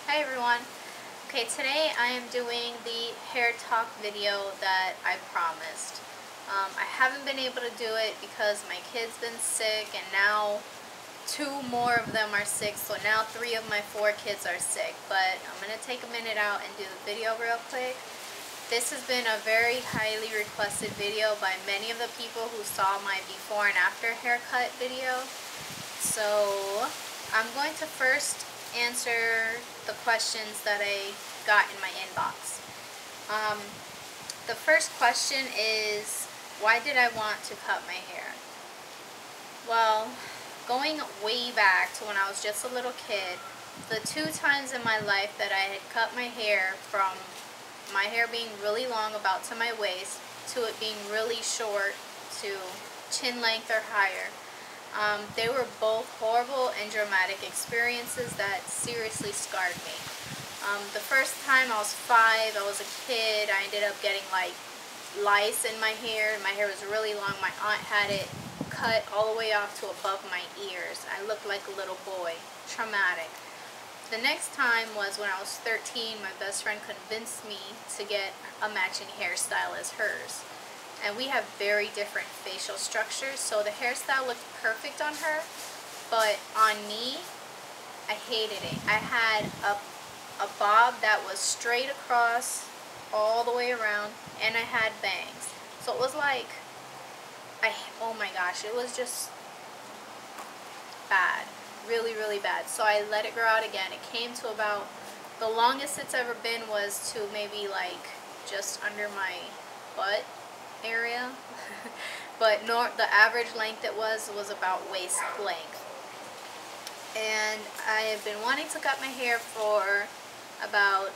Hi everyone. Okay, today I am doing the hair talk video that I promised. I haven't been able to do it because my kid's been sick and now two more of them are sick, so now three of my four kids are sick. But I'm going to take a minute out and do the video real quick. This has been a very highly requested video by many of the people who saw my before and after haircut video. So I'm going to first answer the questions that I got in my inbox. The first question is, why did I want to cut my hair? Well, going way back to when I was just a little kid, the two times in my life that I had cut my hair, from my hair being really long about to my waist to it being really short to chin length or higher, they were both horrible and dramatic experiences that seriously scarred me. The first time I was 5, I was a kid, I ended up getting like lice in my hair. My hair was really long. My aunt had it cut all the way off to above my ears. I looked like a little boy. Traumatic. The next time was when I was 13. My best friend convinced me to get a matching hairstyle as hers. And we have very different facial structures, so the hairstyle looked perfect on her, but on me, I hated it. I had a bob that was straight across all the way around, and I had bangs. So it was like, oh my gosh, it was just bad. Really, really bad. So I let it grow out again. It came to about, the longest it's ever been was to maybe like just under my butt area. But the average length it was about waist length. And I have been wanting to cut my hair for about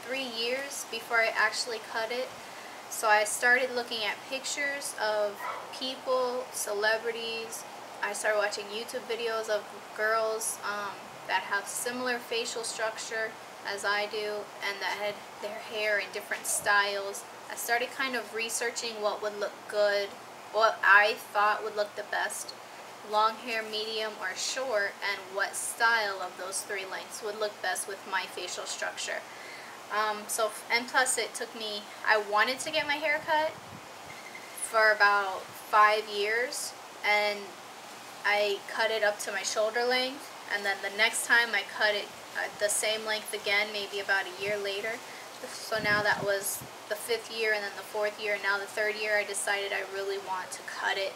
3 years before I actually cut it. So I started looking at pictures of people, celebrities. I started watching YouTube videos of girls that have similar facial structure as I do and that had their hair in different styles. I started kind of researching what would look good, what I thought would look the best, long hair, medium, or short, and what style of those three lengths would look best with my facial structure. And plus it took me, I wanted to get my hair cut for about 5 years, and I cut it up to my shoulder length, and then the next time I cut it the same length again, maybe about a year later. So now that was the 5th year, and then the 4th year, and now the 3rd year, I decided I really want to cut it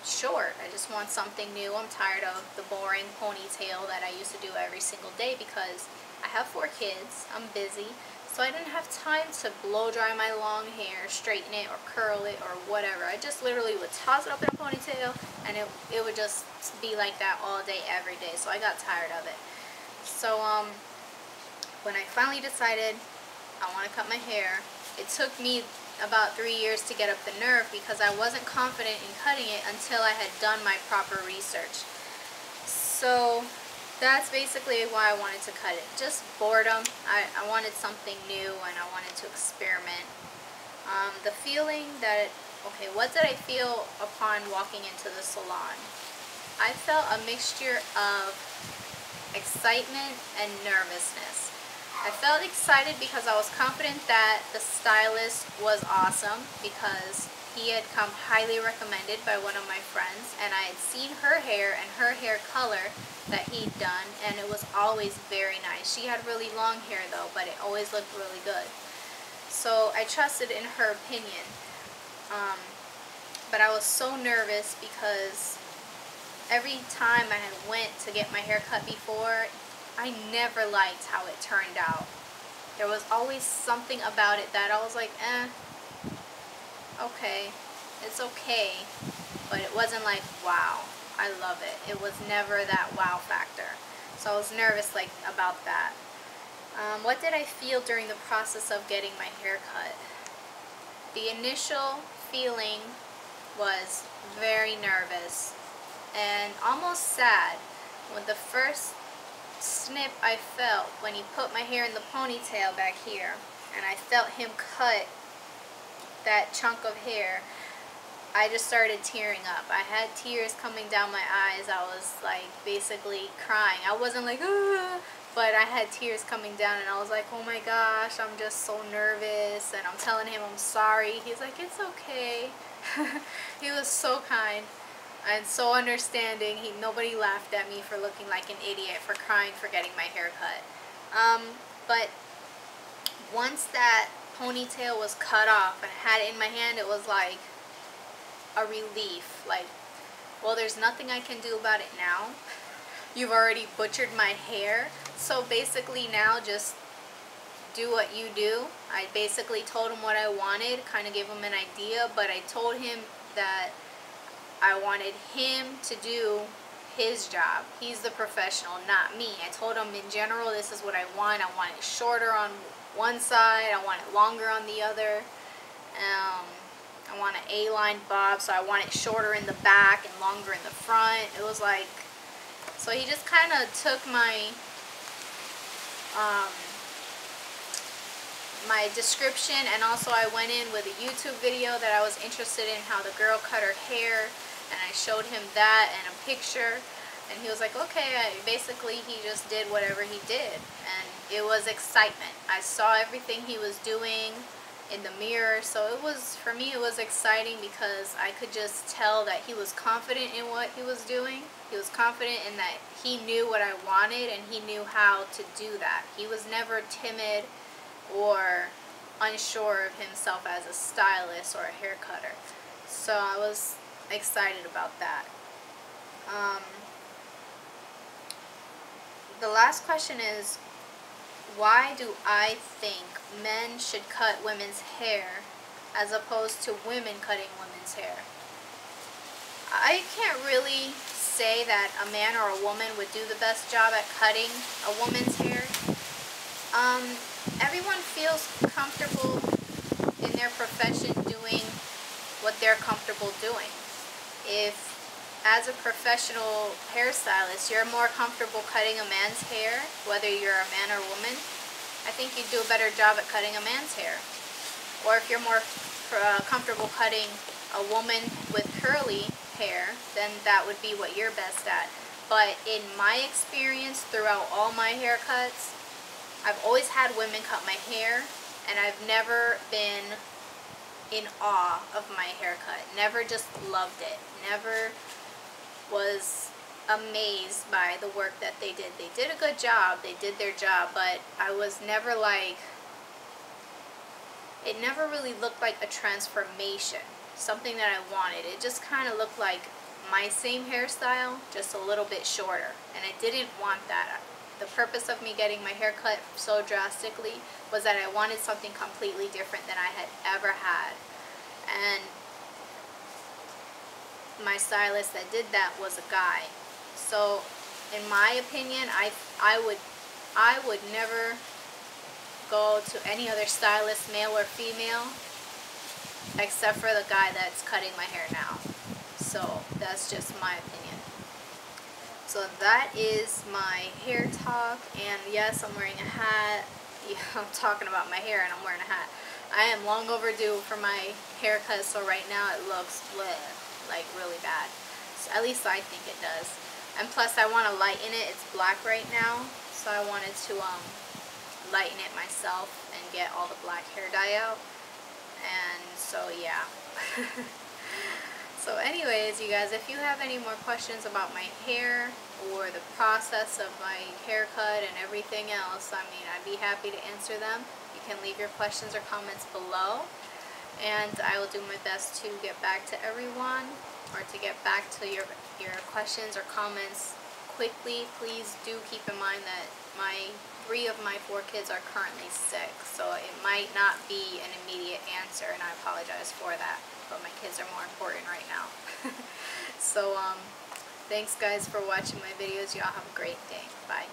short. I just want something new. I'm tired of the boring ponytail that I used to do every single day because I have 4 kids, I'm busy, so I didn't have time to blow dry my long hair, straighten it, or curl it, or whatever. I just literally would toss it up in a ponytail, and it would just be like that all day, every day, so I got tired of it. So, when I finally decided I want to cut my hair, it took me about 3 years to get up the nerve because I wasn't confident in cutting it until I had done my proper research. So that's basically why I wanted to cut it. Just boredom. I wanted something new and I wanted to experiment. The feeling that, okay, what did I feel upon walking into the salon? I felt a mixture of excitement and nervousness. I felt excited because I was confident that the stylist was awesome because he had come highly recommended by one of my friends, and I had seen her hair and her hair color that he'd done, and it was always very nice. She had really long hair though, but it always looked really good. So I trusted in her opinion. But I was so nervous because every time I had went to get my hair cut before, I never liked how it turned out. There was always something about it that I was like, okay, it's okay, but it wasn't like, wow, I love it. It was never that wow factor. So I was nervous about that. What did I feel during the process of getting my hair cut? The initial feeling was very nervous and almost sad. When the first snip I felt, when he put my hair in the ponytail back here, and I felt him cut that chunk of hair, I just started tearing up. I had tears coming down my eyes. I was like basically crying. I wasn't like, ah, but I had tears coming down, and I was like, oh my gosh, I'm just so nervous. And I'm telling him I'm sorry. He's like, it's okay. He was so kind and so understanding. Nobody laughed at me for looking like an idiot for crying for getting my hair cut. But once that ponytail was cut off and I had it in my hand, it was like a relief. Like, well, there's nothing I can do about it now. You've already butchered my hair, so basically now just do what you do. I basically told him what I wanted, kind of gave him an idea, but I told him that I wanted him to do his job. He's the professional, not me. I told him in general, this is what I want. I want it shorter on one side, I want it longer on the other. I want an A-line bob, so I want it shorter in the back and longer in the front. It was like, so he just kind of took my my description, and also I went in with a YouTube video that I was interested in how the girl cut her hair, and I showed him that and a picture, and he was like, okay. Basically he just did whatever he did, and it was excitement. I saw everything he was doing in the mirror, so it was, for me, it was exciting because I could just tell that he was confident in what he was doing. He was confident in that he knew what I wanted, and he knew how to do that. He was never timid or unsure of himself as a stylist or a hair cutter. So I was excited about that. The last question is, why do I think men should cut women's hair as opposed to women cutting women's hair? I can't really say that a man or a woman would do the best job at cutting a woman's hair. Everyone feels comfortable in their profession doing what they're comfortable doing. If, as a professional hairstylist, you're more comfortable cutting a man's hair, whether you're a man or woman, I think you'd do a better job at cutting a man's hair. Or if you're more comfortable cutting a woman with curly hair, then that would be what you're best at. But in my experience throughout all my haircuts, I've always had women cut my hair, and I've never been in awe of my haircut. Never just loved it. Never was amazed by the work that they did. They did a good job. They did their job, but I was never like, it never really looked like a transformation, something that I wanted. It just kind of looked like my same hairstyle, just a little bit shorter, and I didn't want that. The purpose of me getting my hair cut so drastically was that I wanted something completely different than I had ever had. And my stylist that did that was a guy. So in my opinion, I would never go to any other stylist, male or female, except for the guy that's cutting my hair now. So that's just my opinion. So that is my hair talk, and yes, I'm wearing a hat. Yeah, I'm talking about my hair and I'm wearing a hat. I am long overdue for my haircut, so right now it looks bleh, like really bad. So at least I think it does. And plus I want to lighten it. It's black right now, so I wanted to lighten it myself and get all the black hair dye out. And so yeah. So anyways, you guys, if you have any more questions about my hair or the process of my haircut and everything else, I mean, I'd be happy to answer them. You can leave your questions or comments below, and I will do my best to get back to everyone, or to get back to your questions or comments quickly. Please do keep in mind that 3 of my 4 kids are currently sick, so it might not be an immediate answer, and I apologize for that, but my kids are more important right now. So thanks guys for watching my videos. Y'all have a great day. Bye.